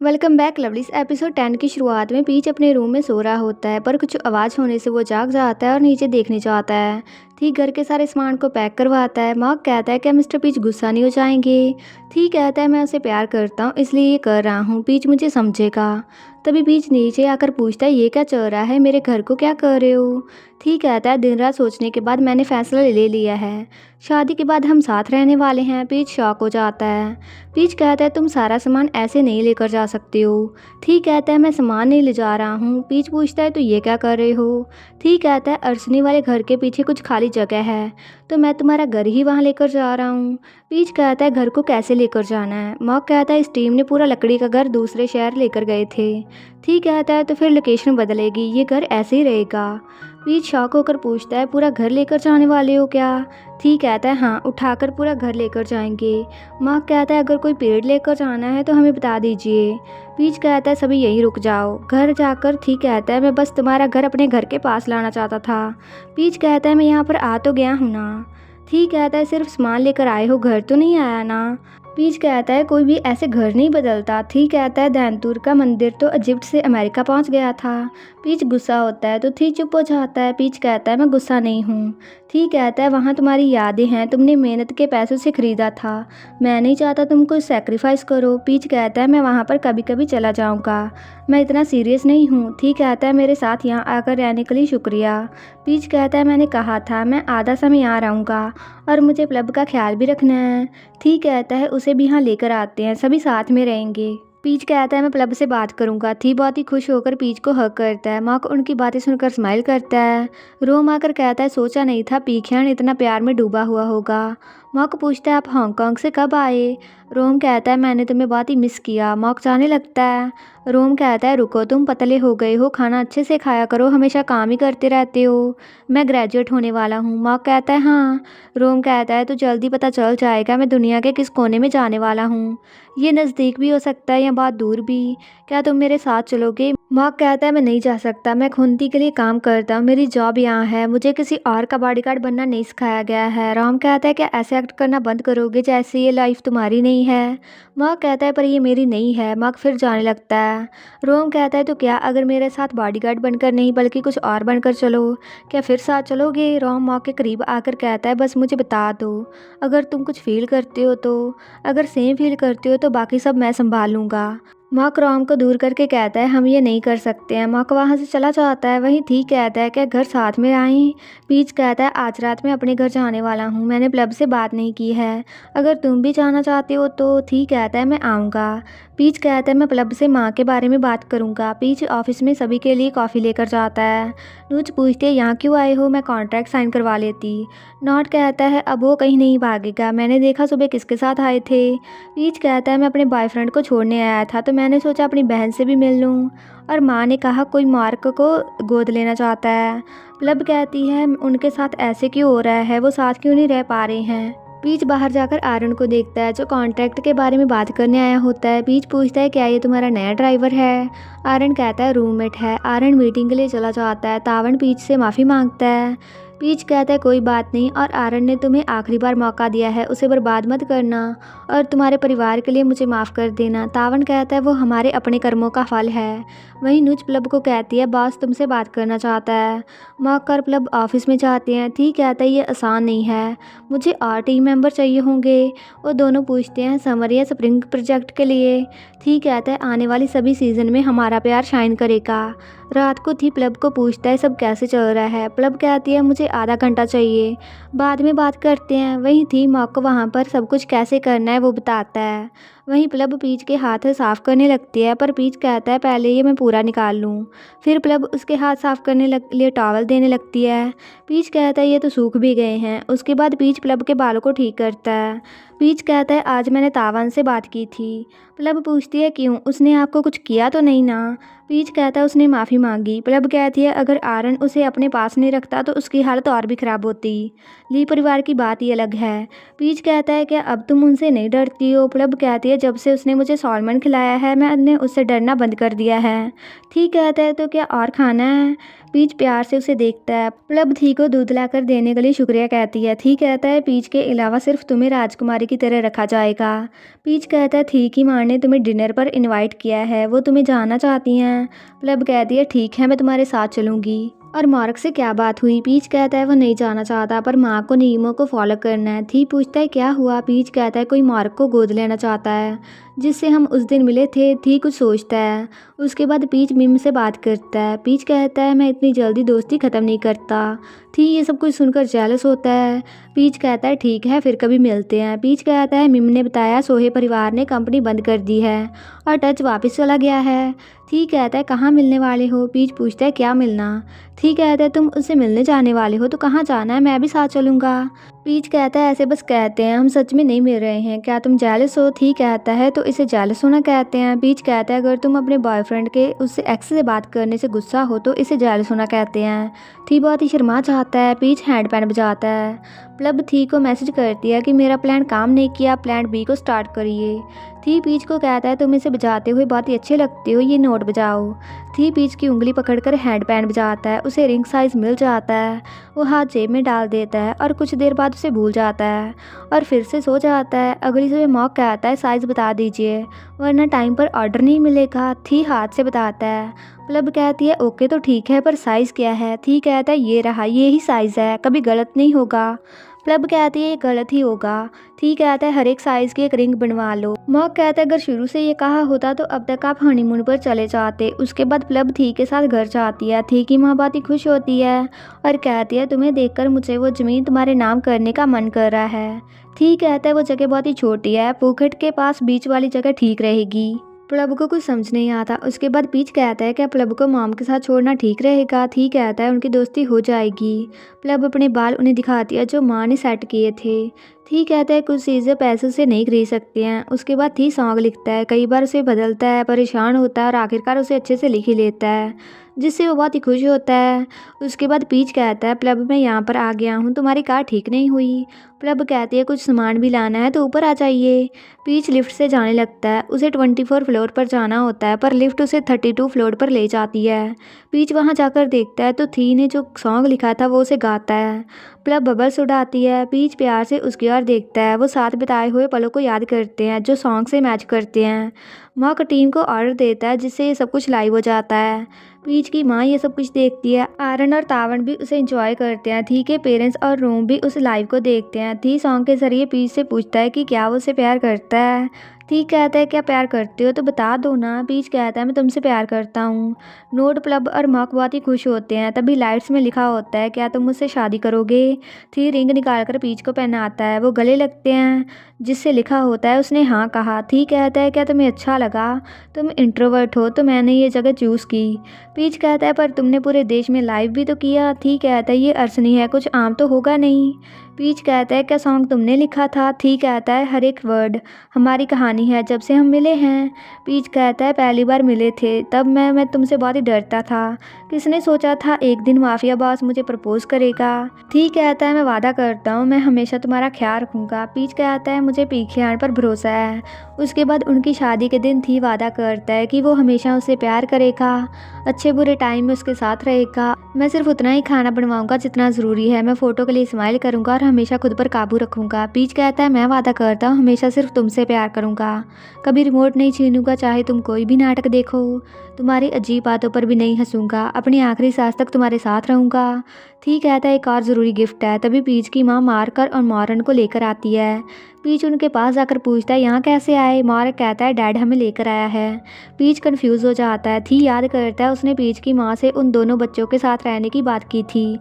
Welcome back lovelies. Episode 10 की शुरुआत में पीच अपने रूम में सो रहा होता है, पर कुछ आवाज़ होने से वो जाग जाता है और नीचे देखने जाता है। ठीक घर के सारे सामान को पैक करवाता है। मार्क कहता है कि मिस्टर पीच गुस्सा नहीं हो जाएंगे। ठीक कहता है, मैं उसे प्यार करता हूँ इसलिए ये कर रहा हूँ, पीच मुझे समझेगा। तभी पीच नीचे आकर पूछता है, ये क्या चल रहा है, मेरे घर को क्या कर रहे हो। ठीक कहता है, दिन रात सोचने के बाद मैंने फैसला ले लिया है, शादी के बाद हम साथ रहने वाले हैं। पीच शॉक हो जाता है। पीच कहता है, तुम सारा सामान ऐसे नहीं लेकर जा सकते हो। ठीक कहता है, मैं सामान नहीं ले जा रहा हूँ। पीच पूछता है, तो ये क्या कर रहे हो। ठीक कहता है, अर्शनी वाले घर के पीछे कुछ खाली जगह है, तो मैं तुम्हारा घर ही वहाँ लेकर जा रहा हूँ। पीच कहता है, घर को कैसे लेकर जाना है। मॉक कहता है, इस टीम ने पूरा लकड़ी का घर दूसरे शहर लेकर गए थे। ठीक कहता है, तो फिर लोकेशन बदलेगी, ये घर ऐसे ही रहेगा। पीच शॉक होकर पूछता है, पूरा घर लेकर जाने वाले हो क्या। ठीक कहता है, हाँ, उठाकर पूरा घर लेकर जाएंगे। मार्क कहता है, अगर कोई पेड़ लेकर जाना है तो हमें बता दीजिए। पीच कहता है, सभी यहीं रुक जाओ। घर जाकर ठीक कहता है, मैं बस तुम्हारा घर अपने घर के पास लाना चाहता था। पीच कहता है, मैं यहाँ पर आ तो गया हूँ ना। ठीक कहता है, सिर्फ सामान लेकर आए हो, घर तो नहीं आया ना। पीच कहता है, कोई भी ऐसे घर नहीं बदलता। ठीक कहता है, धैनतुर का मंदिर तो इजिप्ट से अमेरिका पहुंच गया था। पीच गुस्सा होता है तो ठीक चुप हो जाता है। पीच कहता है, मैं गुस्सा नहीं हूँ। ठीक कहता है, वहाँ तुम्हारी यादें हैं, तुमने मेहनत के पैसों से खरीदा था, मैं नहीं चाहता तुम कोई सेक्रीफाइस करो। पीच कहता है, मैं वहाँ पर कभी कभी चला जाऊँगा, मैं इतना सीरियस नहीं हूँ। ठीक कहता है, मेरे साथ यहाँ आकर रहने के लिए शुक्रिया। पीच कहता है, मैंने कहा था मैं आधा समय यहाँ रहूँगा और मुझे क्लब का ख्याल भी रखना है। ठीक कहता है, उसे भी यहाँ लेकर आते हैं, सभी साथ में रहेंगे। पीच कहता है, मैं प्लब से बात करूंगा। थी बहुत ही खुश होकर पीच को हक करता है। मार्क उनकी बातें सुनकर स्माइल करता है। रोम आकर कहता है, सोचा नहीं था पीखियान इतना प्यार में डूबा हुआ होगा। मार्क पूछता है, आप हांगकांग से कब आए। रोम कहता है, मैंने तुम्हें बहुत ही मिस किया। मार्क जाने लगता है। रोम कहता है, रुको, तुम पतले हो गए हो, खाना अच्छे से खाया करो, हमेशा काम ही करते रहते हो, मैं ग्रेजुएट होने वाला हूँ। मार्क कहता है, हाँ। रोम कहता है, तो जल्दी पता चल जाएगा मैं दुनिया के किस कोने में जाने वाला हूँ, ये नज़दीक भी हो सकता है या बहुत दूर भी, क्या तुम मेरे साथ चलोगे। मार्क कहता है, मैं नहीं जा सकता, मैं खुंती के लिए काम करता हूँ, मेरी जॉब यहाँ है, मुझे किसी और का बॉडीगार्ड बनना नहीं सिखाया गया है। रोम कहता है, क्या ऐसे एक्ट करना बंद करोगे जैसे ये लाइफ तुम्हारी नहीं है। मार्क कहता है, पर ये मेरी नहीं है। मार्क फिर जाने लगता है। रोम कहता है, तो क्या अगर मेरे साथ बॉडीगार्ड बनकर नहीं बल्कि कुछ और बनकर चलो, क्या फिर साथ चलोगे। रोम मार्क के करीब आकर कहता है, बस मुझे बता दो, अगर तुम कुछ फील करते हो तो, अगर सेम फील करते हो तो बाकी सब मैं संभाल लूँगा। मार्क रोम को दूर करके कहता है, हम ये नहीं कर सकते हैं। मार्क वहाँ से चला जाता है। वहीं ठीक कहता है, क्या घर साथ में आएँ। पीच कहता है, आज रात मैं अपने घर जाने वाला हूँ, मैंने क्लब से बात नहीं की है, अगर तुम भी जाना चाहते हो तो। ठीक कहता है, मैं आऊँगा। पीच कहता है, मैं क्लब से माँ के बारे में बात करूँगा। पीच ऑफिस में सभी के लिए कॉफ़ी लेकर जाता है। नूच पूछती है, यहाँ क्यों आए हो, मैं कॉन्ट्रैक्ट साइन करवा लेती। नॉट कहता है, अब वो कहीं नहीं भागेगा, मैंने देखा सुबह किसके साथ आए थे। पीच कहता है, मैं अपने बॉयफ्रेंड को छोड़ने आया था, तो मैंने सोचा अपनी बहन से भी मिल लूँ, और माँ ने कहा कोई मार्क को गोद लेना चाहता है। प्लब कहती है, उनके साथ ऐसे क्यों हो रहा है, वो साथ क्यों नहीं रह पा रहे हैं। पीच बाहर जाकर आर्यन को देखता है, जो कॉन्ट्रैक्ट के बारे में बात करने आया होता है। पीच पूछता है, क्या ये तुम्हारा नया ड्राइवर है। आर्यन कहता है, रूममेट है। आर्यन मीटिंग के लिए चला जाता है। तावन पीच से माफ़ी मांगता है। पीच कहता है, कोई बात नहीं, और आर्यन ने तुम्हें आखिरी बार मौका दिया है, उसे बर्बाद मत करना, और तुम्हारे परिवार के लिए मुझे माफ़ कर देना। तावन कहता है, वो हमारे अपने कर्मों का फल है। वहीं नुच प्लब को कहती है, बॉस तुमसे बात करना चाहता है। मॉक और प्लब ऑफिस में जाते हैं। ठीक कहता है, ये आसान नहीं है, मुझे और टीम मेंबर चाहिए होंगे। वो दोनों पूछते हैं, समर या स्प्रिंग प्रोजेक्ट के लिए। ठीक कहता है, आने वाली सभी सीज़न में हमारा प्यार शाइन करेगा। रात को थी प्लब को पूछता है, सब कैसे चल रहा है। प्लब कहती है, मुझे आधा घंटा चाहिए, बाद में बात करते हैं। वहीं थी मॉक को वहाँ पर सब कुछ कैसे करना है वो बताता है। वहीं प्लब पीच के हाथ साफ़ करने लगती है, पर पीच कहता है, पहले ये मैं पूरा निकाल लूँ। फिर प्लब उसके हाथ साफ़ करने लिए टॉवल देने लगती है। पीच कहता है, ये तो सूख भी गए हैं। उसके बाद पीच प्लब के बालों को ठीक करता है। पीच कहता है, आज मैंने तावन से बात की थी। प्लब पूछती है, क्यों, उसने आपको कुछ किया तो नहीं ना। पीच कहता है, उसने माफ़ी मांगी। प्लब कहती है, अगर आर्यन उसे अपने पास नहीं रखता तो उसकी हालत और भी ख़राब होती। ली परिवार की बात ही अलग है। पीच कहता है, क्या अब तुम उनसे नहीं डरती हो। प्लब कहती है, है जब से उसने मुझे सॉल्मन खिलाया है मैंने उससे डरना बंद कर दिया है। थी कहता है तो क्या और खाना है? पीच प्यार से उसे देखता है। प्लब थी को दूध लाकर देने के लिए शुक्रिया कहती है। थी कहता है पीच के अलावा सिर्फ तुम्हें राजकुमारी की तरह रखा जाएगा। पीच कहता है थी की माँ ने तुम्हें डिनर पर इनवाइट किया है, वो तुम्हें जानना चाहती हैं। प्लब कहती है ठीक है मैं तुम्हारे साथ चलूँगी। और मार्क से क्या बात हुई? पीच कहता है वो नहीं जाना चाहता पर माँ को नियमों को फॉलो करना है। थी पूछता है क्या हुआ? पीच कहता है कोई मार्क को गोद लेना चाहता है जिससे हम उस दिन मिले थे। थी कुछ सोचता है। उसके बाद पीच मिम से बात करता है। पीच कहता है मैं इतनी जल्दी दोस्ती ख़त्म नहीं करता। थी ये सब कुछ सुनकर जेलस होता है। पीच कहता है ठीक है फिर कभी मिलते हैं। पीच कहता है मिम ने बताया सोहे परिवार ने कंपनी बंद कर दी है और टच वापस चला गया है। थी कहता है कहाँ मिलने वाले हो? पीच पूछता है क्या मिलना? थी कहता है तुम उससे मिलने जाने वाले हो तो कहाँ जाना है? मैं भी साथ चलूँगा। पीच कहता है ऐसे बस कहते हैं, हम सच में नहीं मिल रहे हैं, क्या तुम जेलस हो? थी कहता है तो इसे जेलस होना कहते हैं। पीच कहता है अगर तुम अपने बॉयफ्रेंड के उससे एक्स से बात करने से गुस्सा हो तो इसे जेलस होना कहते हैं। थी बहुत ही शर्मा जाता है। पीच हैंड पैन बजाता है। प्लब थी को मैसेज करती है कि मेरा प्लान काम नहीं किया, प्लान बी को स्टार्ट करिए। थी पीच को कहता है तुम इसे बजाते हुए बहुत ही अच्छे लगते हो, ये नोट बजाओ। थी पीच की उंगली पकड़कर हैंड पैन बजाता है। उसे रिंग साइज मिल जाता है। वो हाथ जेब में डाल देता है और कुछ देर बाद उसे भूल जाता है और फिर से सो जाता है। अगली सुबह मॉक कहता है साइज़ बता दीजिए वरना टाइम पर ऑर्डर नहीं मिलेगा। थी हाथ से बताता है। प्लब कहती है ओके तो ठीक है पर साइज़ क्या है? थी कहता है ये रहा, ये ही साइज़ है, कभी गलत नहीं होगा। प्लब कहती है ये गलत ही होगा। थी कहता है हर एक साइज़ की एक रिंग बनवा लो। मॉक कहता है अगर शुरू से ये कहा होता तो अब तक आप हनीमून पर चले जाते। उसके बाद प्लब थी के साथ घर जाती है। थी की माँ बहुत ही खुश होती है और कहती है तुम्हें देखकर मुझे वो ज़मीन तुम्हारे नाम करने का मन कर रहा है। थी कहता है वो जगह बहुत ही छोटी है, पुकेट के पास बीच वाली जगह ठीक रहेगी। प्लब को कुछ समझ नहीं आता। उसके बाद पीच कहता है क्या प्लब को मॉम के साथ छोड़ना ठीक रहेगा? थी कहता है उनकी दोस्ती हो जाएगी। प्लब अपने बाल उन्हें दिखाती है जो माँ ने सेट किए थे। थी कहता है कुछ चीज़ें पैसों से नहीं खरीद सकते हैं। उसके बाद थी सॉन्ग लिखता है, कई बार उसे बदलता है, परेशान होता है और आखिरकार उसे अच्छे से लिख ही लेता है जिससे वो बहुत ही खुश होता है। उसके बाद पीच कहता है प्लब मैं यहाँ पर आ गया हूँ, तुम्हारी कार ठीक नहीं हुई। प्लब कहती है कुछ सामान भी लाना है तो ऊपर आ जाइए। पीच लिफ्ट से जाने लगता है। उसे 24 फ्लोर पर जाना होता है पर लिफ्ट उसे 32 फ्लोर पर ले जाती है। पीच वहाँ जाकर देखता है तो थी ने जो सॉन्ग लिखा था वो उसे गाता है। प्लब बबल्स उड़ाती है। पीच प्यार से उसकी ओर देखता है। वो साथ बिताए हुए पलों को याद करते हैं जो सॉन्ग से मैच करते हैं। मॉक टीम को ऑर्डर देता है जिससे ये सब कुछ लाइव हो जाता है। पीच की माँ ये सब कुछ देखती है। आरन और तावन भी उसे एंजॉय करते हैं। थी के पेरेंट्स और रूम भी उस लाइव को देखते हैं। थी सॉन्ग के जरिए पीच से पूछता है कि क्या वो उसे प्यार करता है। थी कहता है क्या प्यार करते हो तो बता दो ना। पीच कहता है मैं तुमसे प्यार करता हूँ। नोड प्लब और मॉक बहुत ही खुश होते हैं। तभी लाइट्स में लिखा होता है क्या तुम मुझसे शादी करोगे? थी रिंग निकालकर पीच को पहनाता है। वो गले लगते हैं जिससे लिखा होता है उसने हाँ कहा। थी कहता है क्या तुम्हें अच्छा लगा? तुम इंट्रोवर्ट हो तो मैंने ये जगह चूज़ की। पीच कहता है पर तुमने पूरे देश में लाइव भी तो किया। थी कहता है ये अड़चनी है, कुछ आम तो होगा नहीं। पीच कहता है क्या सॉन्ग तुमने लिखा था? थी कहता है हर एक वर्ड हमारी कहानी है जब से हम मिले हैं। पीच कहता है पहली बार मिले थे तब मैं तुमसे बहुत ही डरता था, किसने सोचा था एक दिन माफिया बॉस मुझे प्रपोज करेगा। थी कहता है मैं वादा करता हूँ मैं हमेशा तुम्हारा ख्याल रखूँगा। पीच कहता है मुझे पीछे पर भरोसा है। उसके बाद उनकी शादी के दिन थी वादा करता है कि वो हमेशा उसे प्यार करेगा, अच्छे बुरे टाइम में उसके साथ रहेगा। मैं सिर्फ उतना ही खाना बनवाऊंगा जितना ज़रूरी है, मैं फ़ोटो के लिए स्माइल करूंगा और हमेशा खुद पर काबू रखूंगा। पीच कहता है मैं वादा करता हूँ हमेशा सिर्फ तुमसे प्यार करूंगा, कभी रिमोट नहीं छीनूंगा चाहे तुम कोई भी नाटक देखो, तुम्हारी अजीब बातों पर भी नहीं हंसूंगा, अपनी आखिरी सांस तक तुम्हारे साथ रहूंगा। थी कहता है एक और ज़रूरी गिफ्ट है। तभी पीच की माँ मार्कर और मॉरन को लेकर आती है। पीच उनके पास जाकर पूछता है यहाँ कैसे आए? मार्क कहता है डैड हमें लेकर आया है। पीच कंफ्यूज हो जाता है। थी याद करता है उसने पीच की माँ से उन दोनों बच्चों के साथ रहने की बात की थी।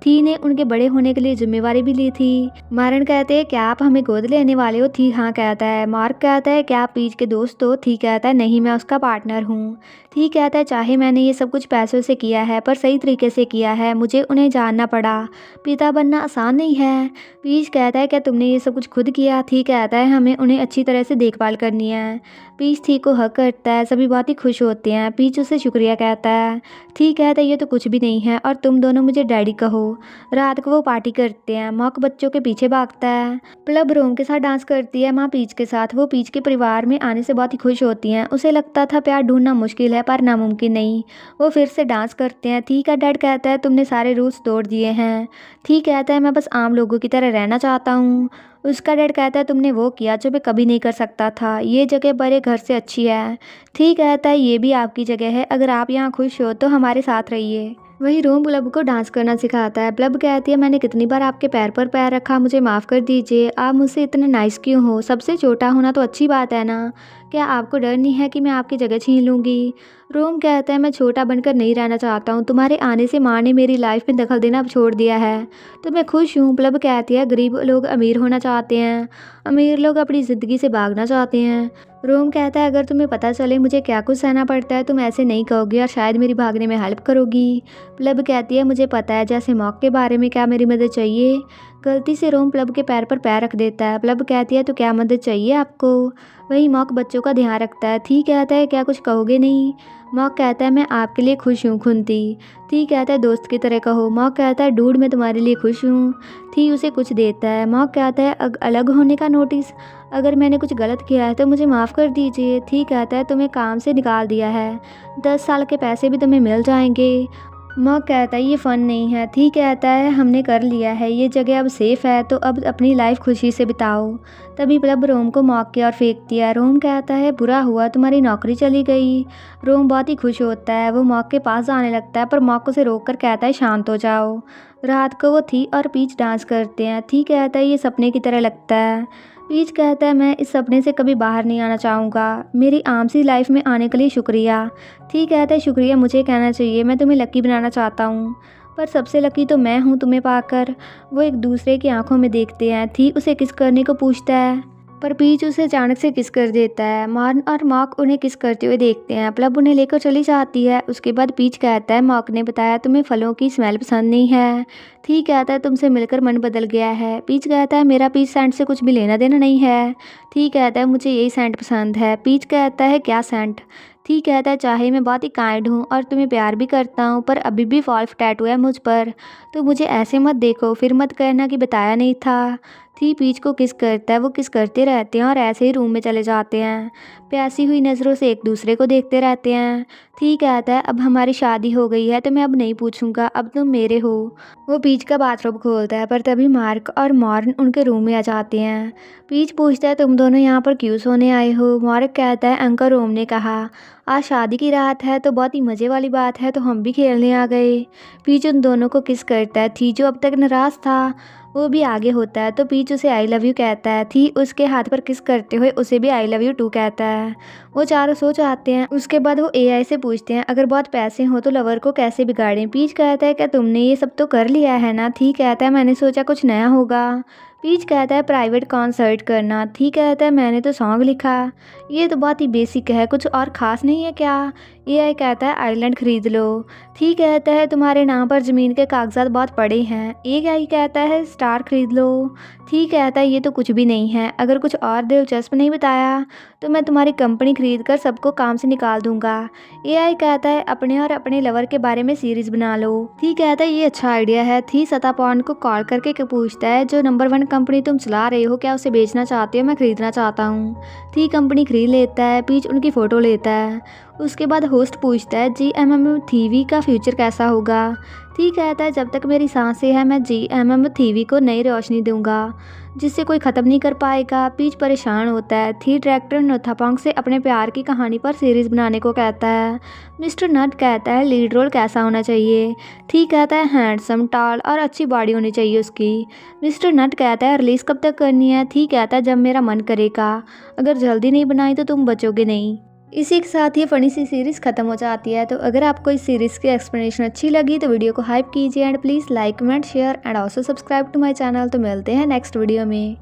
थी ने उनके बड़े होने के लिए जिम्मेवारी भी ली थी। मारन कहते हैं क्या आप हमें गोद लेने वाले हो? थी हाँ कहता है। मार्क कहता है क्या आप पीच के दोस्त हो? थी कहता है नहीं मैं उसका पार्टनर हूँ। थी ठीक कहता है चाहे मैंने ये सब कुछ पैसों से किया है पर सही तरीके से किया है, मुझे उन्हें जानना पड़ा। पिता बनना आसान नहीं है। पीच कहता है क्या तुमने ये सब कुछ खुद किया? ठीक कहता है हमें उन्हें अच्छी तरह से देखभाल करनी है। पीच थी को हक करता है, सभी बहुत ही खुश होते हैं। पीच उसे शुक्रिया कहता है। ठीक कहता है ये तो कुछ भी नहीं है और तुम दोनों मुझे डैडी कहो। रात को वो पार्टी करते हैं। मॉक बच्चों के पीछे भागता है। प्लब रोम के साथ डांस करती है माँ पीच के साथ। वो पीच के परिवार में आने से बहुत ही खुश होती हैं। उसे लगता था प्यार ढूंढना मुश्किल है पर नामुमकिन नहीं। वो फिर से डांस करते हैं। ठीक है डैड कहता है तुमने सारे रूल्स तोड़ दिए हैं। ठीक कहता है मैं बस आम लोगों की तरह रहना चाहता हूँ। उसका डैड कहता है तुमने वो किया जो मैं कभी नहीं कर सकता था। ये जगह बड़े घर से अच्छी है। ठीक कहता है ये भी आपकी जगह है, अगर आप यहाँ खुश हो तो हमारे साथ रहिए। वही रोम प्लब को डांस करना सिखाता है। प्लब कहती है मैंने कितनी बार आपके पैर पर पैर रखा, मुझे माफ़ कर दीजिए। आप मुझसे इतने नाइस क्यों हो? सबसे छोटा होना तो अच्छी बात है ना। क्या आपको डर नहीं है कि मैं आपकी जगह छीन लूँगी? रोम कहता है मैं छोटा बनकर नहीं रहना चाहता हूँ। तुम्हारे आने से माँ ने मेरी लाइफ में दखल देना अब छोड़ दिया है तो मैं खुश हूँ। प्लब कहती है गरीब लोग अमीर होना चाहते हैं, अमीर लोग अपनी ज़िंदगी से भागना चाहते हैं। रोम कहता है अगर तुम्हें पता चले मुझे क्या कुछ सहना पड़ता है तुम ऐसे नहीं कहोगी और शायद मेरी भागने में हेल्प करोगी। प्लब कहती है मुझे पता है, जैसे मॉक के बारे में। क्या मेरी मदद चाहिए? गलती से रोम प्लब के पैर पर पैर रख देता है। प्लब कहती है तो क्या मदद चाहिए आपको? वही मॉक बच्चों का ध्यान रखता है। ठीक कहता है क्या कुछ कहोगे नहीं? मॉक कहता है मैं आपके लिए खुश हूँ खुंती। ठीक कहता है दोस्त की तरह कहो। मॉक कहता है डूड मैं तुम्हारे लिए खुश हूँ। थी उसे कुछ देता है। मॉक कहता है अलग होने का नोटिस, अगर मैंने कुछ गलत किया है तो मुझे माफ़ कर दीजिए। ठीक कहता है तुम्हें काम से निकाल दिया है, 10 साल के पैसे भी तुम्हें मिल जाएंगे। मॉक कहता है ये फ़न नहीं है। ठीक कहता है हमने कर लिया है, ये जगह अब सेफ़ है तो अब अपनी लाइफ खुशी से बिताओ। तभी प्लब रोम को मॉक की ओर फेंकती है। रोम कहता है बुरा हुआ तुम्हारी नौकरी चली गई। रोम बहुत ही खुश होता है। वो मॉक के पास जाने लगता है पर मॉक उसे रोक कर कहता है शांत हो जाओ। रात को वो थी और पीच डांस करते हैं। थी कहता है ये सपने की तरह लगता है। पीच कहता है मैं इस सपने से कभी बाहर नहीं आना चाहूँगा। मेरी आम सी लाइफ में आने के लिए शुक्रिया। ठीक कहता है शुक्रिया मुझे कहना चाहिए, मैं तुम्हें लकी बनाना चाहता हूँ पर सबसे लकी तो मैं हूँ तुम्हें पाकर। वो एक दूसरे की आंखों में देखते हैं। थी उसे किस करने को पूछता है पर पीच उसे अचानक से किस कर देता है। मार्न और मॉक उन्हें किस करते हुए देखते हैं। प्लब उन्हें लेकर चली जाती है। उसके बाद पीच कहता है मॉक ने बताया तुम्हें फलों की स्मेल पसंद नहीं है। ठीक कहता है तुमसे मिलकर मन बदल गया है। पीच कहता है मेरा पीच सेंट से कुछ भी लेना देना नहीं है। ठीक कहता है मुझे यही सेंट पसंद है। पीच कहता है क्या सेंट? ठीक कहता है चाहे मैं बहुत ही काइंड हूँ और तुम्हें प्यार भी करता हूँ पर अभी भी वॉल्फ टैटू है मुझ पर, तो मुझे ऐसे मत देखो, फिर मत कहना कि बताया नहीं था। थी पीच को किस करता है। वो किस करते रहते हैं और ऐसे ही रूम में चले जाते हैं। प्यासी हुई नज़रों से एक दूसरे को देखते रहते हैं। थी कहता है अब हमारी शादी हो गई है तो मैं अब नहीं पूछूंगा, अब तुम मेरे हो। वो पीच का बाथरूम खोलता है पर तभी मार्क और मॉर्न उनके रूम में आ जाते हैं। पीच पूछता है तुम दोनों यहाँ पर क्यों सोने आए हो? मार्क कहता है अंकल रोम ने कहा आज शादी की रात है तो बहुत ही मज़े वाली बात है तो हम भी खेलने आ गए। पीच उन दोनों को किस करता है। थी जो अब तक नाराज़ था वो भी आगे होता है तो पीच उसे आई लव यू कहता है। थी उसके हाथ पर किस करते हुए उसे भी आई लव यू टू कहता है। वो चारों सो जाते हैं। उसके बाद वो एआई से पूछते हैं अगर बहुत पैसे हो तो लवर को कैसे बिगाड़ें। पीच कहता है क्या तुमने ये सब तो कर लिया है ना? थी कहता है मैंने सोचा कुछ नया होगा। पीच कहता है प्राइवेट कॉन्सर्ट करना। थी कहता है मैंने तो सॉन्ग लिखा। ये तो बहुत ही बेसिक है, कुछ और ख़ास नहीं है क्या? एआई कहता है आइलैंड खरीद लो। थी कहता है तुम्हारे नाम पर ज़मीन के कागजात बहुत पड़े हैं। एआई कहता है स्टार खरीद लो। थी कहता है ये तो कुछ भी नहीं है, अगर कुछ और दिलचस्प नहीं बताया तो मैं तुम्हारी कंपनी खरीद कर सबको काम से निकाल दूंगा। एआई कहता है अपने और अपने लवर के बारे में सीरीज़ बना लो। थी कहता है ये अच्छा आइडिया है। थी सतापॉन को कॉल करके पूछता है जो नंबर 1 कंपनी तुम चला रहे हो क्या उसे बेचना चाहते हो? मैं खरीदना चाहता हूँ। थी कंपनी खरीद लेता है। पीच उनकी फ़ोटो लेता है। उसके बाद होस्ट पूछता है GMM थीवी का फ्यूचर कैसा होगा? थी कहता है जब तक मेरी सांसें हैं मैं GMM थीवी को नई रोशनी दूंगा जिससे कोई ख़त्म नहीं कर पाएगा। पीच परेशान होता है। थी डायरेक्टर नोथापोंग से अपने प्यार की कहानी पर सीरीज़ बनाने को कहता है। मिस्टर नट कहता है लीड रोल कैसा होना चाहिए? थी कहता है हैंडसम, टॉल और अच्छी बॉडी होनी चाहिए उसकी। मिस्टर नट कहता है रिलीज़ कब तक करनी है? थी कहता है जब मेरा मन करेगा, अगर जल्दी नहीं बनाई तो तुम बचोगे नहीं। इसी के साथ ये फ़नी सी सीरीज़ ख़त्म हो जाती है। तो अगर आपको इस सीरीज़ की एक्सप्लेनेशन अच्छी लगी तो वीडियो को हाइप कीजिए and please like, comment, share and also subscribe to my channel. तो मिलते हैं नेक्स्ट वीडियो में।